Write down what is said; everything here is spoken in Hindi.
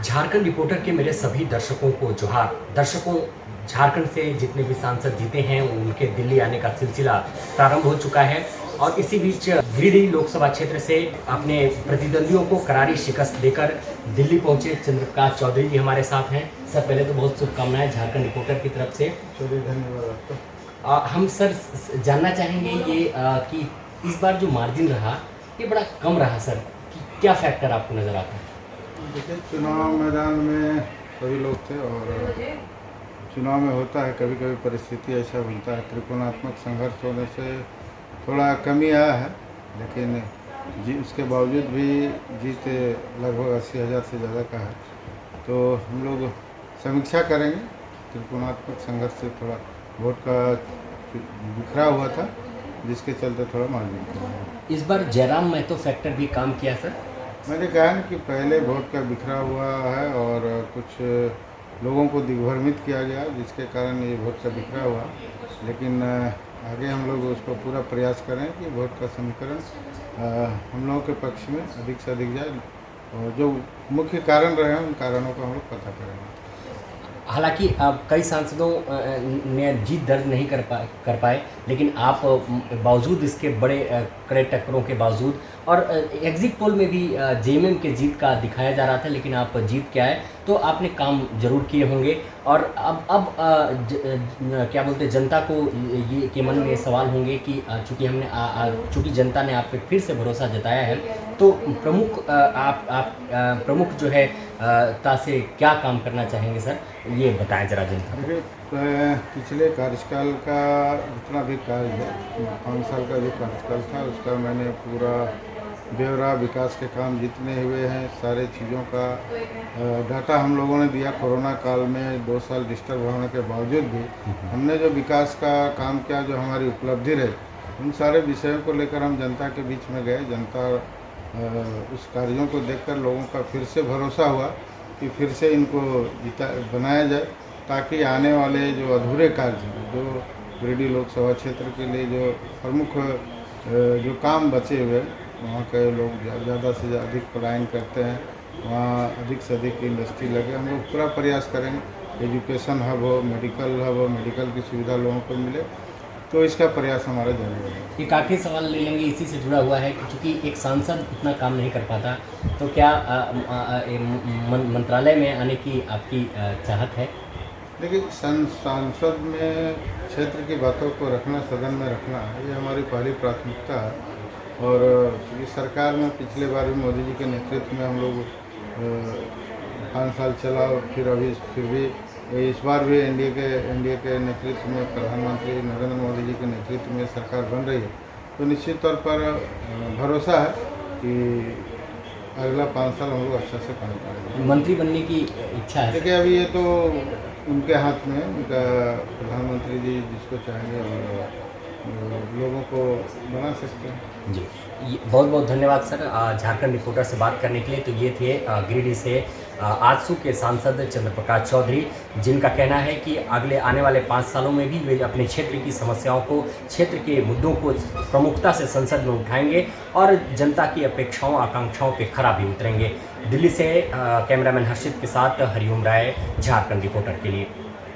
झारखंड रिपोर्टर के मेरे सभी दर्शकों को जोहार। दर्शकों, झारखंड से जितने भी सांसद जीते हैं उनके दिल्ली आने का सिलसिला प्रारंभ हो चुका है और इसी बीच गिरिडीह लोकसभा क्षेत्र से अपने प्रतिद्वंदियों को करारी शिकस्त देकर दिल्ली पहुंचे चंद्रप्रकाश चौधरी जी हमारे साथ हैं। सर, पहले तो बहुत शुभकामनाएं झारखंड रिपोर्टर की तरफ से। चलिए, धन्यवाद आपका। हम सर जानना चाहेंगे ये कि इस बार जो मार्जिन रहा ये बड़ा कम रहा सर, कि क्या फैक्टर आपको नज़र आता है? देखिए, चुनाव मैदान में सभी लोग थे और चुनाव में होता है कभी कभी परिस्थिति ऐसा बनता है, त्रिकोणात्मक संघर्ष होने से थोड़ा कमी आया है, लेकिन उसके बावजूद भी जीत लगभग 80,000 से ज़्यादा का है। तो हम लोग समीक्षा करेंगे। त्रिकोणात्मक संघर्ष से थोड़ा वोट का बिखरा हुआ था, जिसके चलते थोड़ा मार्जिन करेंगे। इस बार जयराम महतो फैक्टर भी काम किया सर? मैंने कहा ना कि पहले वोट का बिखरा हुआ है और कुछ लोगों को दिग्भ्रमित किया गया, जिसके कारण ये वोट का बिखरा हुआ। लेकिन आगे हम लोग उसको पूरा प्रयास करें कि वोट का समीकरण हम लोगों के पक्ष में अधिक से अधिक जाए और जो मुख्य कारण रहे हैं उन कारणों का हम लोग पता करेंगे। हालांकि अब कई सांसदों ने जीत दर्ज नहीं कर पाए, लेकिन आप बावजूद इसके बड़े कड़े टक्करों के बावजूद और एग्जिट पोल में भी जेएमएम के जीत का दिखाया जा रहा था, लेकिन आप जीत के आए तो आपने काम जरूर किए होंगे। और अब क्या बोलते जनता को ये के मन में सवाल होंगे कि चूँकि जनता ने आप पे फिर से भरोसा जताया है, तो प्रमुख जो है से क्या काम करना चाहेंगे सर, ये बताएं जरा जनता। देखिए, पिछले कार्यकाल का जितना भी कार्य है, 5 साल का जो कार्यकाल था उसका मैंने पूरा ब्यौरा, विकास के काम जितने हुए हैं सारे चीज़ों का डाटा हम लोगों ने दिया। कोरोना काल में 2 साल डिस्टर्ब होने के बावजूद भी हमने जो विकास का काम किया, जो हमारी उपलब्धि रही, उन सारे विषयों को लेकर हम जनता के बीच में गए। जनता उस कार्यों को देखकर लोगों का फिर से भरोसा हुआ कि फिर से इनको बनाया जाए, ताकि आने वाले जो अधूरे कार्य हैं, जो गिरिडीह लोकसभा क्षेत्र के लिए जो प्रमुख जो काम बचे हुए, वहाँ के लोग ज़्यादा से अधिक पलायन करते हैं, वहाँ अधिक से अधिक इंडस्ट्री लगे। हम लोग पूरा प्रयास करेंगे एजुकेशन हब हो, मेडिकल हब हो, मेडिकल की सुविधा लोगों को मिले, तो इसका प्रयास हमारा जारी है। एक आखिरी सवाल ले लेंगे, इसी से जुड़ा हुआ है कि चूँकि एक सांसद इतना काम नहीं कर पाता, तो क्या मंत्रालय में आने की आपकी चाहत है? देखिए, सांसद में क्षेत्र की बातों को रखना, सदन में रखना, ये हमारी पहली प्राथमिकता है। और ये सरकार में पिछले बार भी मोदी जी के नेतृत्व में हम लोग 5 साल चला और फिर भी इस बार भी एनडीए के नेतृत्व में प्रधानमंत्री नरेंद्र मोदी जी के नेतृत्व में सरकार बन रही है। तो निश्चित तौर पर भरोसा है कि अगला 5 साल हम लोग अच्छा से काम करेंगे। मंत्री बनने की इच्छा है? देखिए, अभी ये तो उनके हाथ में, उनका प्रधानमंत्री जी जिसको चाहेंगे और लोगों को बना सकते हैं। जी, बहुत बहुत धन्यवाद सर झारखंड रिपोर्टर से बात करने के लिए। तो ये थे गिरिडीह से आजसू के सांसद चंद्रप्रकाश चौधरी, जिनका कहना है कि अगले आने वाले 5 सालों में भी वे अपने क्षेत्र की समस्याओं को, क्षेत्र के मुद्दों को प्रमुखता से संसद में उठाएंगे और जनता की अपेक्षाओं आकांक्षाओं पर खरा भी उतरेंगे। दिल्ली से कैमरामैन हर्षित के साथ हरिओम राय, झारखंड रिपोर्टर के लिए।